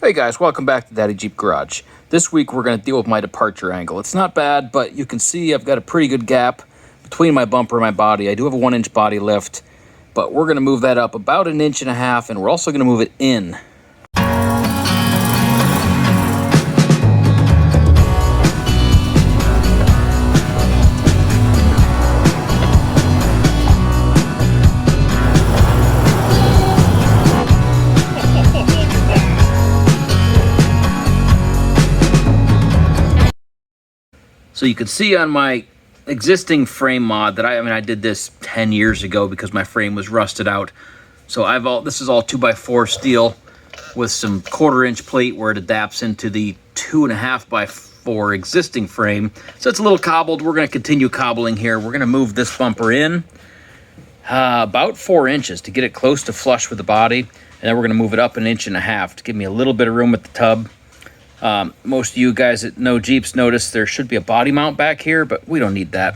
Hey guys, welcome back to Daddy Jeep Garage. This week we're going to deal with my departure angle. It's not bad, but you can see I've got a pretty good gap between my bumper and my body. I do have a 1-inch body lift, but we're going to move that up about 1.5 inches, and we're also going to move it in. So you can see on my existing frame mod that I did this 10 years ago because my frame was rusted out. So this is all 2x4 steel with some 1/4-inch plate where it adapts into the 2.5x4 existing frame. So it's a little cobbled. We're going to continue cobbling here. We're going to move this bumper in about 4 inches to get it close to flush with the body. And then we're going to move it up 1.5 inches to give me a little bit of room at the tub. Most of you guys that know Jeeps notice there should be a body mount back here, but we don't need that.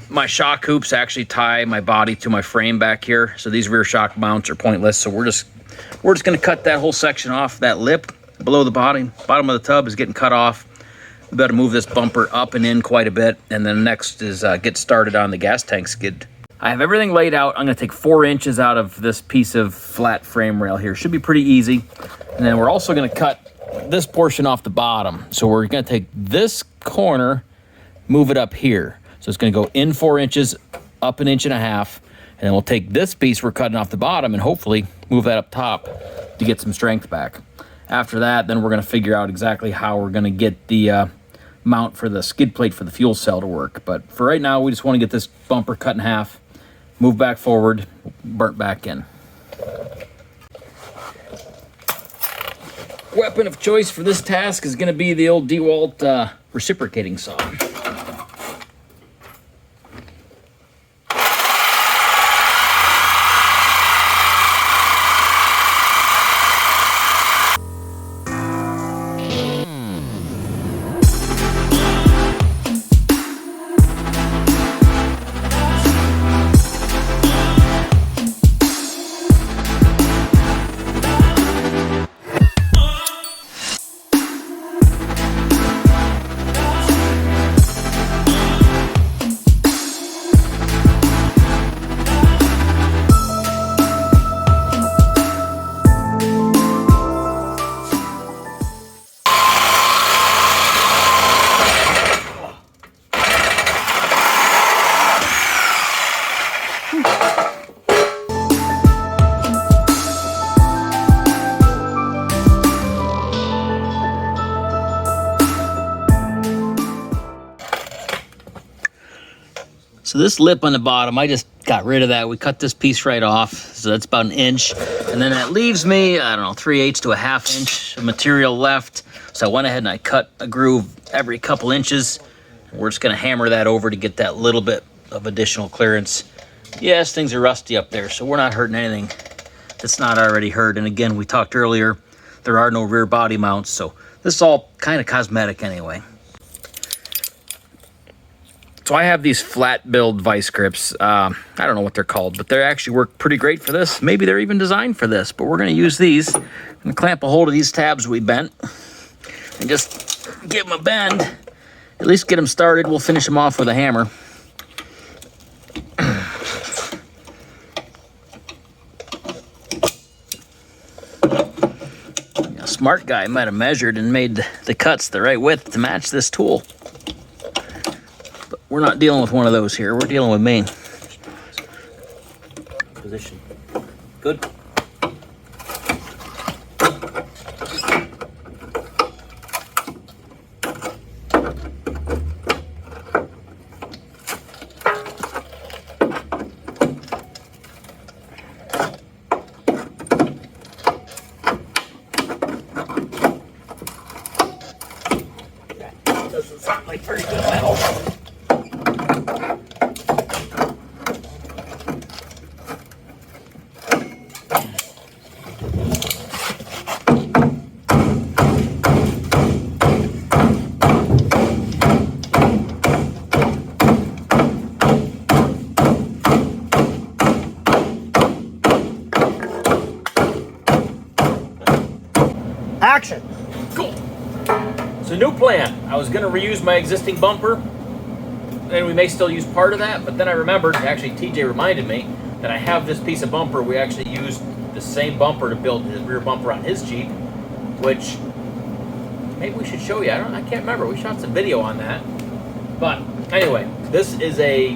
My shock hoops actually tie my body to my frame back here, so these rear shock mounts are pointless. So we're just going to cut that whole section off. That lip below the bottom of the tub is getting cut off. We better move this bumper up and in quite a bit, and then next is get started on the gas tank skid. I have everything laid out. I'm going to take 4 inches out of this piece of flat frame rail here. Should be pretty easy. And then we're also going to cut this portion off the bottom. So we're going to take this corner, move it up here. So it's going to go in 4 inches, up 1.5 inches, and then we'll take this piece we're cutting off the bottom and hopefully move that up top to get some strength back. After that, then we're going to figure out exactly how we're going to get the mount for the skid plate for the fuel cell to work. But for right now, we just want to get this bumper cut in half, move back forward, burnt back in. Weapon of choice for this task is going to be the old DeWalt reciprocating saw. So this lip on the bottom, I just got rid of that. We cut this piece right off, so that's about 1 inch. And then that leaves me, I don't know, 3/8 to 1/2 inch of material left. So I went ahead and I cut a groove every couple inches. We're just gonna hammer that over to get that little bit of additional clearance. Yes, things are rusty up there, so we're not hurting anything that's not already hurt. And again, we talked earlier, there are no rear body mounts, so this is all kind of cosmetic anyway. So I have these flat build vice grips. I don't know what they're called, but they actually work pretty great for this. Maybe they're even designed for this, but we're going to use these. I'm going to clamp a hold of these tabs we bent and just give them a bend. At least get them started. We'll finish them off with a hammer. A smart guy might have measured and made the cuts the right width to match this tool. We're not dealing with one of those here. We're dealing with me. Position. Good. Doesn't sound like very good metal. Action. Cool. So new plan. I was going to reuse my existing bumper, and we may still use part of that, but then I remembered, actually TJ reminded me, that I have this piece of bumper. We actually used the same bumper to build his rear bumper on his Jeep, which maybe we should show you. I can't remember. We shot some video on that. But anyway, this is a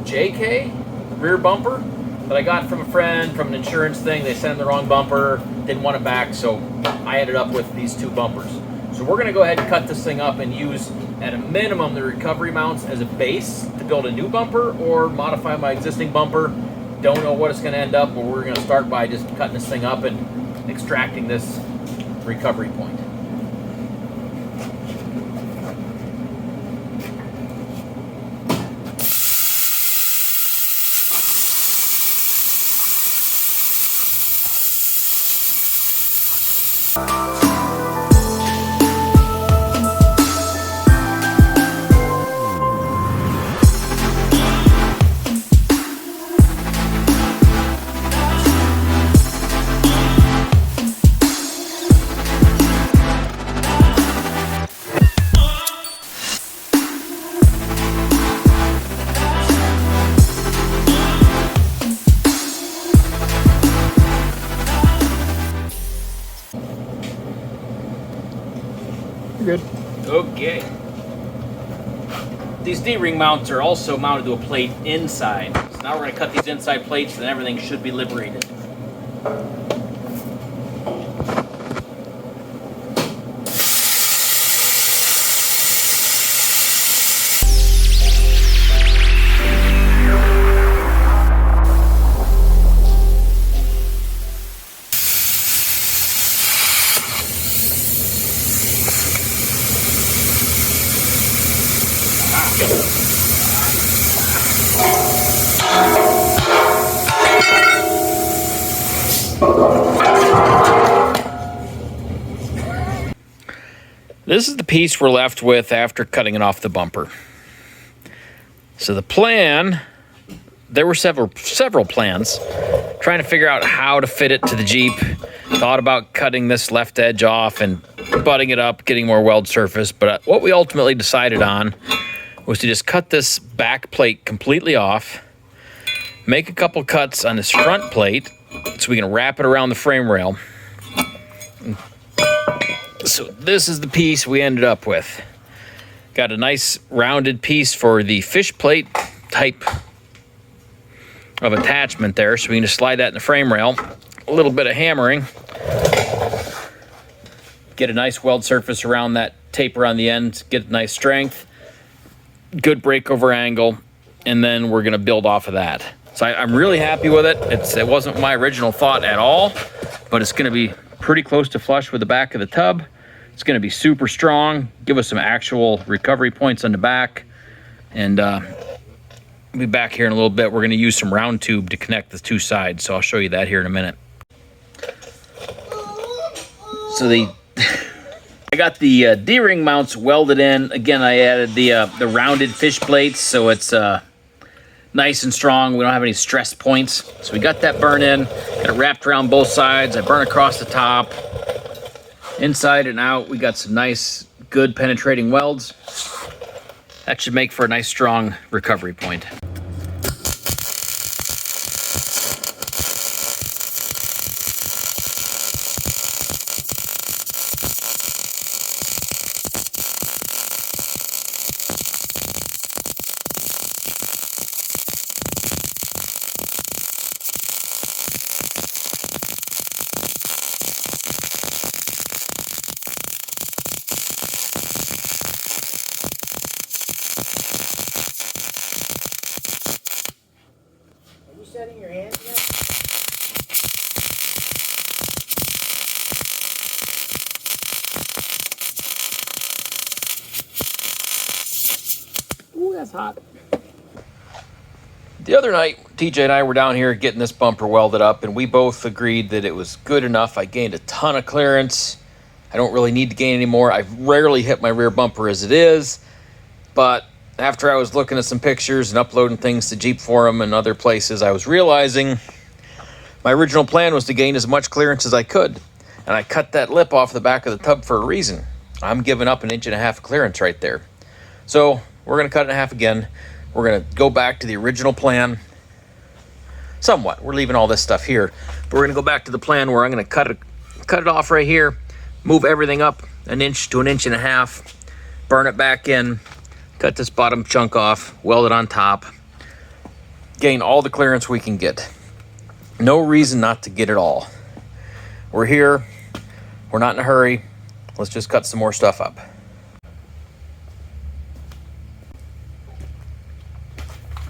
JK rear bumper that I got from a friend from an insurance thing. They sent him the wrong bumper, didn't want it back, so I ended up with these two bumpers. So we're gonna go ahead and cut this thing up and use, at a minimum, the recovery mounts as a base to build a new bumper or modify my existing bumper. Don't know what it's gonna end up, but we're gonna start by just cutting this thing up and extracting this recovery point. You're good. Okay. These D-ring mounts are also mounted to a plate inside. So now we're going to cut these inside plates and everything should be liberated. This is the piece we're left with after cutting it off the bumper. So the plan, there were several plans, trying to figure out how to fit it to the Jeep. Thought about cutting this left edge off and butting it up, getting more weld surface, but what we ultimately decided on was to just cut this back plate completely off, make a couple cuts on this front plate so we can wrap it around the frame rail. So this is the piece we ended up with. Got a nice rounded piece for the fish plate type of attachment there, so we can just slide that in the frame rail. A little bit of hammering. Get a nice weld surface around that taper on the end, get a nice strength, good breakover angle, and then we're gonna build off of that. So I'm really happy with it. It wasn't my original thought at all, but it's gonna be pretty close to flush with the back of the tub. It's gonna be super strong, give us some actual recovery points on the back. And I'll be back here in a little bit. We're gonna use some round tube to connect the two sides, so I'll show you that here in a minute. So I got the D-ring mounts welded in. Again, I added the rounded fish plates, so it's nice and strong. We don't have any stress points. So we got that burn in, got it wrapped around both sides. I burn across the top, inside and out. We got some nice, good penetrating welds. That should make for a nice, strong recovery point. Setting your hands again? Ooh, that's hot. The other night, TJ and I were down here getting this bumper welded up, and we both agreed that it was good enough. I gained a ton of clearance. I don't really need to gain any more. I've rarely hit my rear bumper as it is, but after I was looking at some pictures and uploading things to Jeep Forum and other places, I was realizing my original plan was to gain as much clearance as I could. And I cut that lip off the back of the tub for a reason. I'm giving up 1.5 inches of clearance right there. So we're gonna cut it in half again. We're gonna go back to the original plan. Somewhat, we're leaving all this stuff here, but we're gonna go back to the plan where I'm gonna cut it off right here, move everything up 1 inch to 1.5 inches, burn it back in, cut this bottom chunk off, weld it on top, gain all the clearance we can get. No reason not to get it all. We're here, we're not in a hurry. Let's just cut some more stuff up.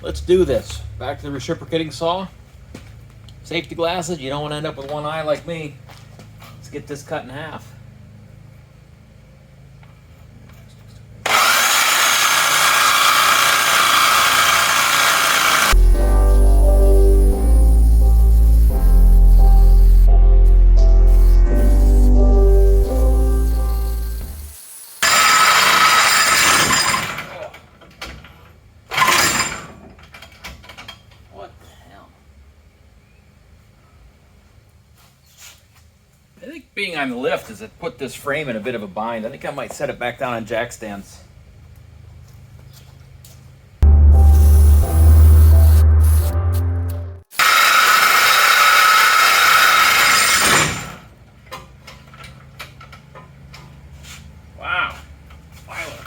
Let's do this. Back to the reciprocating saw. Safety glasses, you don't want to end up with one eye like me. Let's get this cut in half. I think being on the lift has put this frame in a bit of a bind. I think I might set it back down on jack stands. Wow. Violent.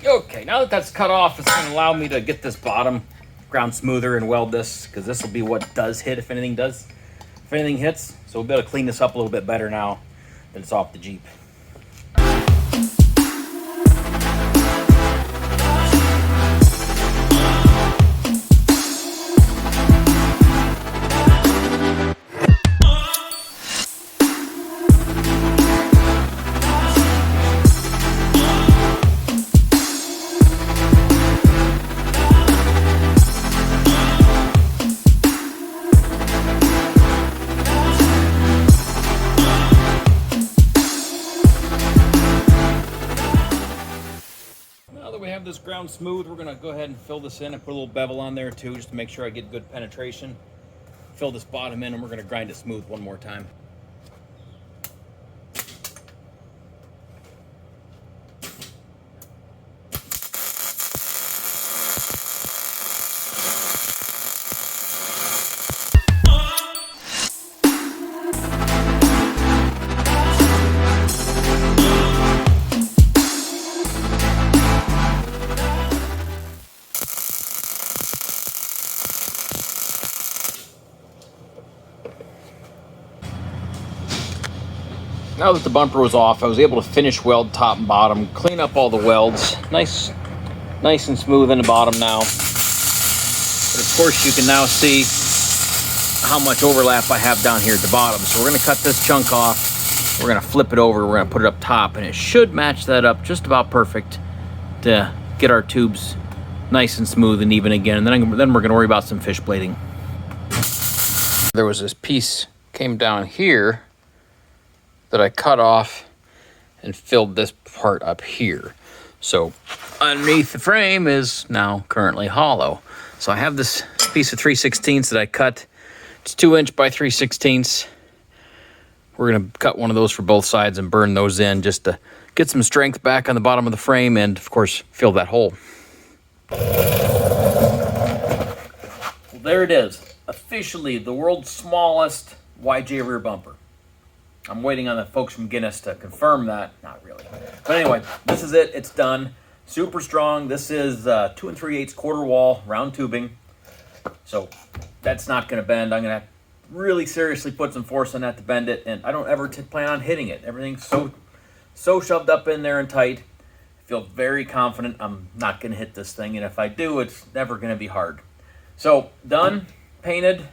Okay, now that that's cut off, it's going to allow me to get this bottom ground smoother and weld this, because this will be what does hit if anything hits. So we'll be able to clean this up a little bit better now that it's off the Jeep. This ground smooth, we're gonna go ahead and fill this in and put a little bevel on there too, just to make sure I get good penetration. Fill this bottom in and we're gonna grind it smooth one more time. Now that the bumper was off, I was able to finish weld top and bottom, clean up all the welds. Nice and smooth in the bottom now. But of course you can now see how much overlap I have down here at the bottom. So we're gonna cut this chunk off, we're gonna flip it over, we're gonna put it up top, and it should match that up just about perfect to get our tubes nice and smooth and even again. And then we're gonna worry about some fish blading. There was this piece came down here that I cut off, and filled this part up here. So underneath the frame is now currently hollow. So I have this piece of 3/16 that I cut. It's 2 inch by 3/16. We're gonna cut one of those for both sides and burn those in just to get some strength back on the bottom of the frame and of course fill that hole. Well, there it is. Officially the world's smallest YJ rear bumper. I'm waiting on the folks from Guinness to confirm that. Not really. But anyway, this is it. It's done. Super strong. This is 2 3/8 quarter wall round tubing. So that's not going to bend. I'm going to really seriously put some force on that to bend it. And I don't ever plan on hitting it. Everything's so shoved up in there and tight. I feel very confident I'm not going to hit this thing. And if I do, it's never going to be hard. So done. Painted.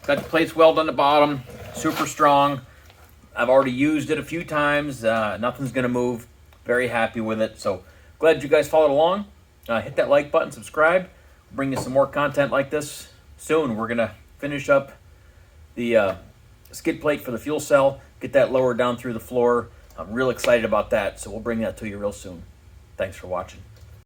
Got the plates welded on the bottom. Super strong. I've already used it a few times. Nothing's going to move. Very happy with it. So glad you guys followed along. Hit that like button, subscribe. Bring you some more content like this soon. We're going to finish up the skid plate for the fuel cell. Get that lowered down through the floor. I'm real excited about that. So we'll bring that to you real soon. Thanks for watching.